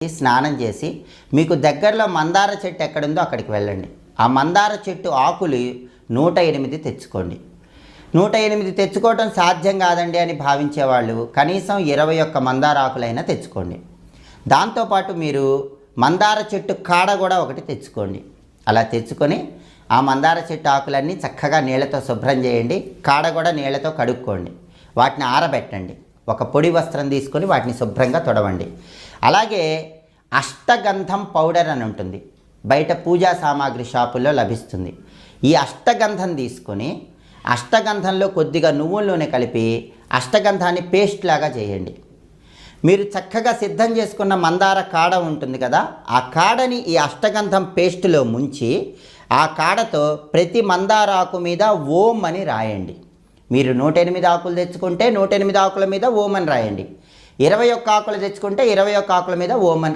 స్నానం చేసి మీకు దగ్గరలో మందార చెట్టు ఎక్కడుందో అక్కడికి వెళ్ళండి. ఆ మందార చెట్టు ఆకులు 108 తెచ్చుకోండి. 108 తెచ్చుకోవడం సాధ్యం కాదండి అని భావించేవాళ్ళు కనీసం 21 మందార ఆకులైనా తెచ్చుకోండి. దాంతోపాటు మీరు మందార చెట్టు కాడ కూడా ఒకటి తెచ్చుకోండి. అలా తెచ్చుకొని ఆ మందార చెట్టు ఆకులన్నీ చక్కగా నీళ్ళతో శుభ్రం చేయండి. కాడ కూడా నీళ్ళతో కడుక్కోండి. వాటిని ఆరబెట్టండి. ఒక పొడి వస్త్రం తీసుకొని వాటిని శుభ్రంగా తొడవండి. అలాగే అష్టగంధం పౌడర్ అని ఉంటుంది, బయట పూజా సామాగ్రి షాపుల్లో లభిస్తుంది. ఈ అష్టగంధం తీసుకొని అష్టగంధంలో కొద్దిగా నువ్వుల నూనె కలిపి అష్టగంధాన్ని పేస్ట్ లాగా చేయండి. మీరు చక్కగా సిద్ధం చేసుకున్న మందార కాడ ఉంటుంది కదా, ఆ కాడని ఈ అష్టగంధం పేస్టులో ముంచి ఆ కాడతో ప్రతి మందార ఆకు మీద ఓం అని రాయండి. మీరు 108 ఆకులు తెచ్చుకుంటే 108 ఆకుల మీద ఓం అని రాయండి. 21 ఆకులు తెచ్చుకుంటే 21 ఆకుల మీద ఓం అని